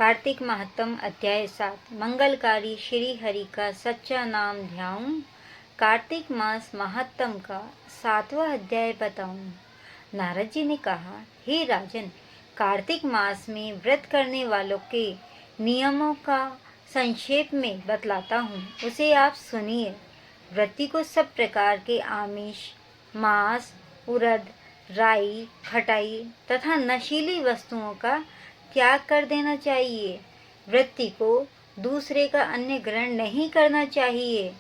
कार्तिक महत्तम अध्याय 7 मंगलकारी श्री हरि का सच्चा नाम ध्याऊं। कार्तिक मास महत्तम का 7वां अध्याय बताऊं। नारद जी ने कहा, हे राजन, कार्तिक मास में व्रत करने वालों के नियमों का संक्षेप में बतलाता हूँ, उसे आप सुनिए। व्रती को सब प्रकार के आमिष, मांस, उड़द, राई, खटाई तथा नशीली वस्तुओं का त्याग कर देना चाहिए। व्रती को दूसरे का अन्न ग्रहण नहीं करना चाहिए,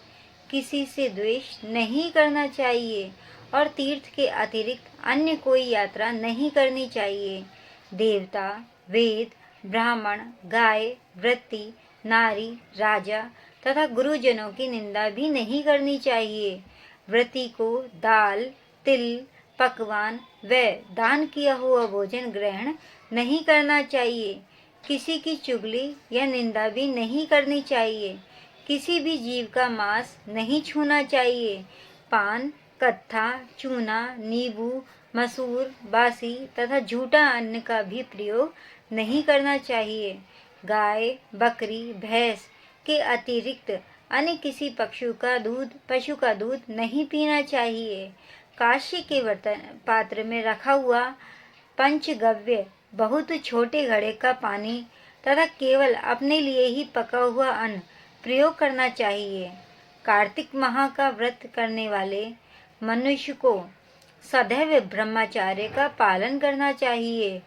किसी से द्वेष नहीं करना चाहिए और तीर्थ के अतिरिक्त अन्य कोई यात्रा नहीं करनी चाहिए। देवता, वेद, ब्राह्मण, गाय, व्रती, नारी, राजा तथा गुरुजनों की निंदा भी नहीं करनी चाहिए। व्रती को दाल, तिल, पकवान व दान किया हुआ भोजन ग्रहण नहीं करना चाहिए। किसी की चुगली या निंदा भी नहीं करनी चाहिए। किसी भी जीव का मांस नहीं छूना चाहिए। पान, कत्था, चूना, नींबू, मसूर, बासी तथा झूठा अन्न का भी प्रयोग नहीं करना चाहिए। गाय, बकरी, भैंस के अतिरिक्त अन्य किसी पशु का दूध नहीं पीना चाहिए। काष्य के बर्तन पात्र में रखा हुआ पंचगव्य, बहुत छोटे घड़े का पानी तथा केवल अपने लिए ही पका हुआ अन्न प्रयोग करना चाहिए। कार्तिक माह का व्रत करने वाले मनुष्य को सदैव ब्रह्मचर्य का पालन करना चाहिए।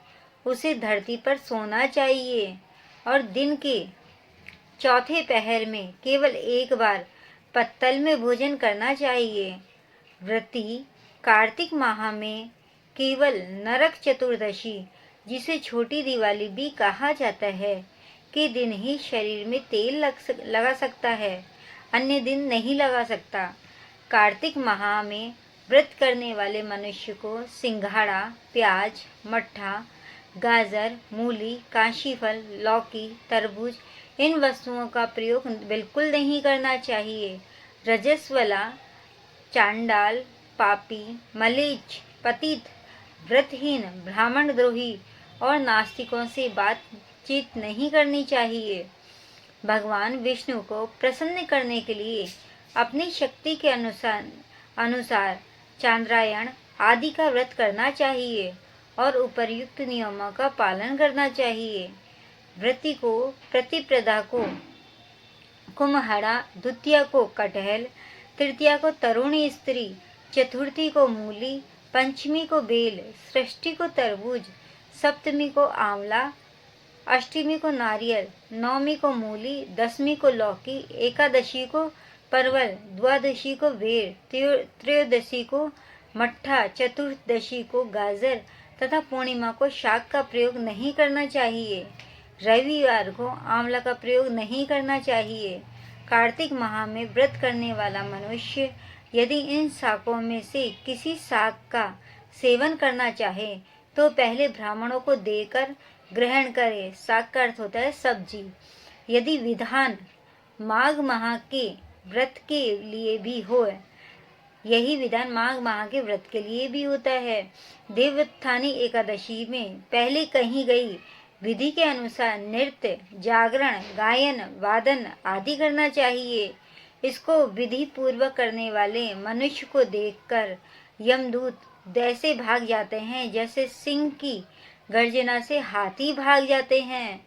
उसे धरती पर सोना चाहिए और दिन के चौथे पहर में केवल एक बार पत्तल में भोजन करना चाहिए। व्रती कार्तिक माह में केवल नरक चतुर्दशी, जिसे छोटी दिवाली भी कहा जाता है, के दिन ही शरीर में तेल लगा सकता है, अन्य दिन नहीं लगा सकता। कार्तिक माह में व्रत करने वाले मनुष्य को सिंघाड़ा, प्याज, मट्ठा, गाजर, मूली, काशीफल, लौकी, तरबूज इन वस्तुओं का प्रयोग बिल्कुल नहीं करना चाहिए। रजस्वला, चांडाल, पापी, मलेच्छ, पतित, व्रतहीन, ब्राह्मण द्रोही और नास्तिकों से बातचीत नहीं करनी चाहिए। भगवान विष्णु को प्रसन्न करने के लिए अपनी शक्ति के अनुसार चांद्रायण आदि का व्रत करना चाहिए और उपर्युक्त नियमों का पालन करना चाहिए। व्रती को प्रतिपदा को कुम्हड़ा, द्वितीया को कटहल, तृतीया को तरुणी स्त्री, चतुर्थी को मूली, पंचमी को बेल, षष्ठी को तरबूज, सप्तमी को आंवला, अष्टमी को नारियल, नवमी को मूली, दसवीं को लौकी, एकादशी को परवल, द्वादशी को बेर, त्रयोदशी को मट्ठा, चतुर्दशी को गाजर तथा पूर्णिमा को शाक का प्रयोग नहीं करना चाहिए। रविवार को आंवला का प्रयोग नहीं करना चाहिए। कार्तिक माह में व्रत करने वाला मनुष्य यदि इन शाकों में से किसी शाक का सेवन करना चाहे तो पहले ब्राह्मणों को देकर ग्रहण करे। शाक का अर्थ होता है सब्जी। यदि विधान माघ माह के व्रत के लिए भी हो, यही विधान माघ माह के व्रत के लिए भी होता है। देवोत्थानी एकादशी में पहले कही गई विधि के अनुसार नृत्य, जागरण, गायन, वादन आदि करना चाहिए। इसको विधि पूर्वक करने वाले मनुष्य को देखकर यमदूत ऐसे भाग जाते हैं जैसे सिंह की गर्जना से हाथी भाग जाते हैं।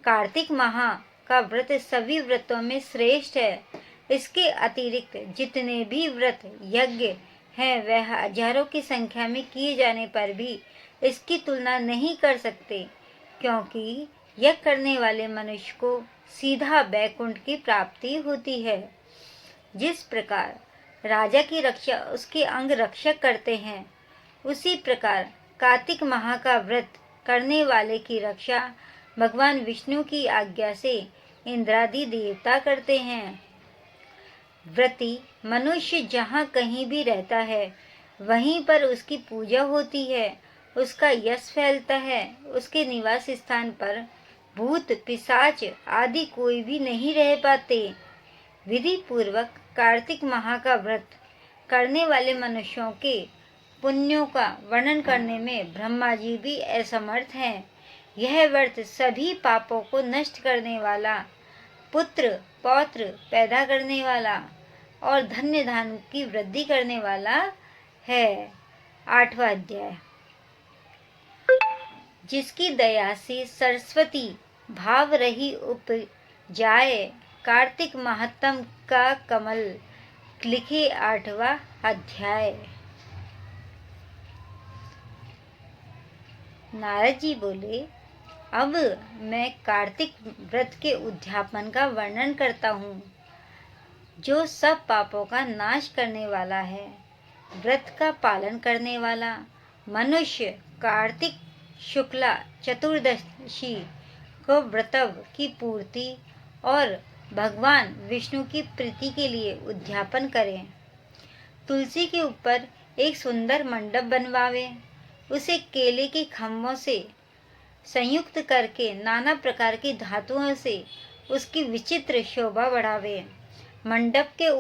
कार्तिक माह का व्रत सभी व्रतों में श्रेष्ठ है। इसके अतिरिक्त जितने भी व्रत यज्ञ हैं वह हजारों की संख्या में किए जाने पर भी इसकी तुलना नहीं कर सकते, क्योंकि यज्ञ करने वाले मनुष्य को सीधा वैकुंठ की प्राप्ति होती है। जिस प्रकार राजा की रक्षा उसके अंग रक्षक करते हैं, उसी प्रकार कार्तिक माह का व्रत करने वाले की रक्षा भगवान विष्णु की आज्ञा से इंद्रादि देवता करते हैं। व्रती मनुष्य जहाँ कहीं भी रहता है वहीं पर उसकी पूजा होती है, उसका यश फैलता है। उसके निवास स्थान पर भूत, पिशाच आदि कोई भी नहीं रह पाते। विधि पूर्वक कार्तिक माह का व्रत करने वाले मनुष्यों के पुण्यों का वर्णन करने में ब्रह्मा जी भी असमर्थ हैं। यह व्रत सभी पापों को नष्ट करने वाला, पुत्र पौत्र पैदा करने वाला और धन्य धान की वृद्धि करने वाला है। 8वां अध्याय। जिसकी दया से सरस्वती भाव रही उपजाए, कार्तिक महात्म का कमल लिखे। 8वां अध्याय। नारद जी बोले, अब मैं कार्तिक व्रत के उद्यापन का वर्णन करता हूँ, जो सब पापों का नाश करने वाला है। व्रत का पालन करने वाला मनुष्य कार्तिक शुक्ला चतुर्दशी को व्रतव की पूर्ति और भगवान विष्णु की प्रीति के लिए उद्यापन करें। तुलसी के ऊपर एक सुंदर मंडप बनवावे, उसे केले के खम्भों से संयुक्त करके नाना प्रकार की धातुओं से उसकी विचित्र शोभा बढ़ावे। मंडप के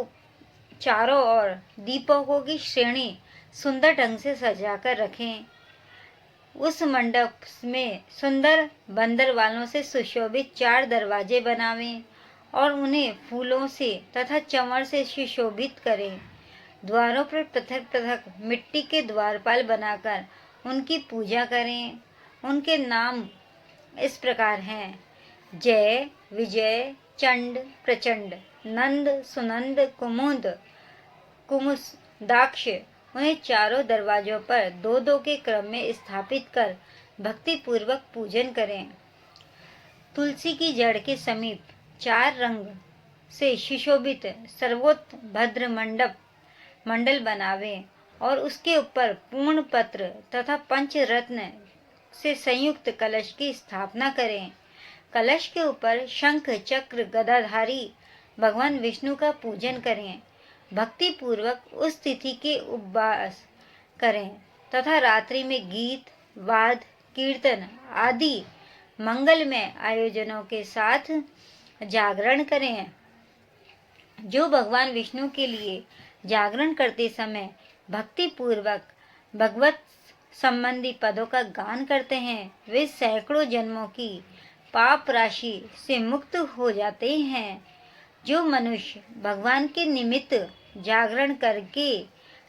चारों ओर दीपकों की श्रेणी सुंदर ढंग से सजाकर रखें। उस मंडप में सुंदर बंदर वालों से सुशोभित 4 दरवाजे बनावें और उन्हें फूलों से तथा चंवर से सुशोभित करें। द्वारों पर पृथक पृथक मिट्टी के द्वारपाल बनाकर उनकी पूजा करें। उनके नाम इस प्रकार हैं: जय, विजय, चंड, प्रचंड, नंद, सुनंद, कुमुद, कुमुस, दाक्ष। उन्हें चारों दरवाजों पर 2-2 के क्रम में स्थापित कर भक्ति पूर्वक पूजन करें। तुलसी की जड़ के समीप 4 रंग से सुशोभित सर्वोत्भद्र मंडल बनावे और उसके ऊपर पूर्ण पत्र तथा पंचरत्न से संयुक्त कलश की स्थापना करें। कलश के ऊपर शंख चक्र गदाधारी भगवान विष्णु का पूजन करें। भक्ति पूर्वक उस तिथि के उपवास करें तथा रात्रि में गीत, वाद, कीर्तन आदि मंगलमय आयोजनों के साथ जागरण करें। जो भगवान विष्णु के लिए जागरण करते समय भक्ति पूर्वक भगवत संबंधी पदों का गान करते हैं, वे सैकड़ों जन्मों की पाप राशि से मुक्त हो जाते हैं। जो मनुष्य भगवान के निमित्त जागरण करके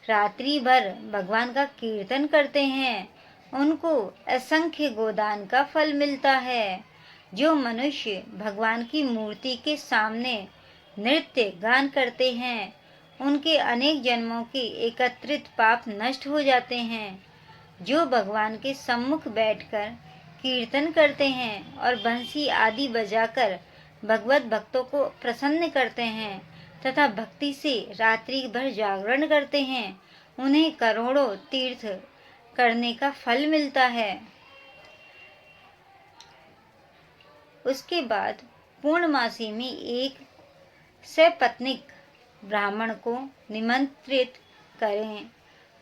रात्रि भर भगवान का कीर्तन करते हैं, उनको असंख्य गोदान का फल मिलता है। जो मनुष्य भगवान की मूर्ति के सामने नृत्य गान करते हैं, उनके अनेक जन्मों के एकत्रित पाप नष्ट हो जाते हैं। जो भगवान के सम्मुख बैठकर कीर्तन करते हैं और बंसी आदि बजाकर भगवत भक्तों को प्रसन्न करते हैं तथा भक्ति से रात्रि भर जागरण करते हैं, उन्हें करोड़ों तीर्थ करने का फल मिलता है। उसके बाद पूर्णमासी में एक सपत्नीक ब्राह्मण को निमंत्रित करें।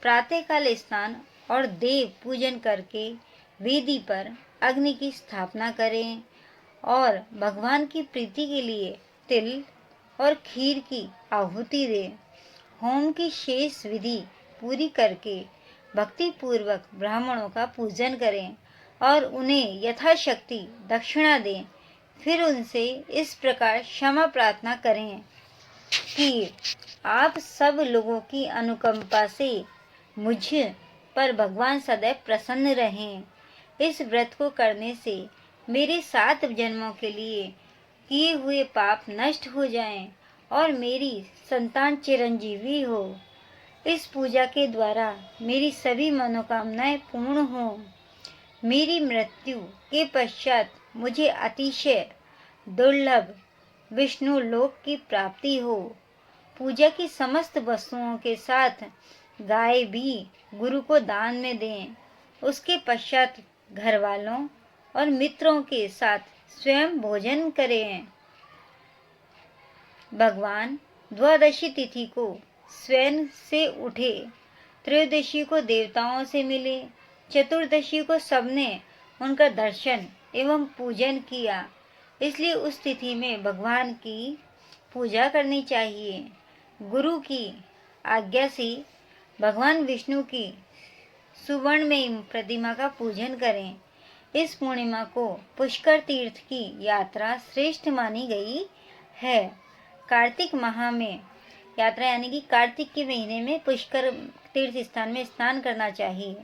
प्रातःकाल स्नान और देव पूजन करके वेदी पर अग्नि की स्थापना करें और भगवान की प्रीति के लिए तिल और खीर की आहुति दें। होम की शेष विधि पूरी करके भक्ति पूर्वक ब्राह्मणों का पूजन करें और उन्हें यथाशक्ति दक्षिणा दें। फिर उनसे इस प्रकार क्षमा प्रार्थना करें कि आप सब लोगों की अनुकंपा से मुझ पर भगवान सदैव प्रसन्न रहें। इस व्रत को करने से मेरे 7 जन्मों के लिए किए हुए पाप नष्ट हो जाएं और मेरी संतान चिरंजीवी हो। इस पूजा के द्वारा मेरी सभी मनोकामनाएं पूर्ण हो। मेरी मृत्यु के पश्चात मुझे अतिशय दुर्लभ विष्णु लोक की प्राप्ति हो। पूजा की समस्त वस्तुओं के साथ गाय भी गुरु को दान में दें। उसके पश्चात घर वालों और मित्रों के साथ स्वयं भोजन करें। भगवान द्वादशी तिथि को स्वयं से उठे, त्रयोदशी को देवताओं से मिले, चतुर्दशी को सबने उनका दर्शन एवं पूजन किया। इसलिए उस तिथि में भगवान की पूजा करनी चाहिए। गुरु की आज्ञा से भगवान विष्णु की सुवर्ण में प्रतिमा का पूजन करें। इस पूर्णिमा को पुष्कर तीर्थ की यात्रा श्रेष्ठ मानी गई है। कार्तिक माह में यात्रा यानी कि कार्तिक के महीने में पुष्कर तीर्थ स्थान में स्नान करना चाहिए।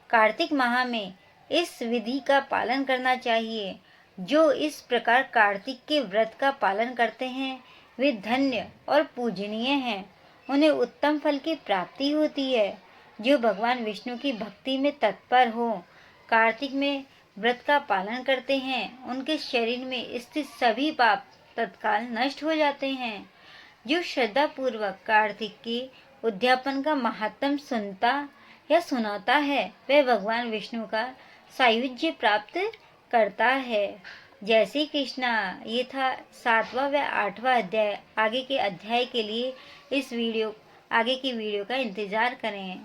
कार्तिक माह में इस विधि का पालन करना चाहिए। जो इस प्रकार कार्तिक के व्रत का पालन करते हैं वे धन्य और पूजनीय हैं। उन्हें उत्तम फल की प्राप्ति होती है। जो भगवान विष्णु की भक्ति में तत्पर हो, कार्तिक में व्रत का पालन करते हैं, उनके शरीर में स्थित सभी पाप तत्काल नष्ट हो जाते हैं। जो श्रद्धा पूर्वक कार्तिक के उद्यापन का महात्म सुनता या सुनाता है वह भगवान विष्णु का सायुज्य प्राप्त करता है। जय श्री कृष्णा। ये था 7वां व 8वां अध्याय। आगे के अध्याय के लिए आगे की वीडियो का इंतजार करें।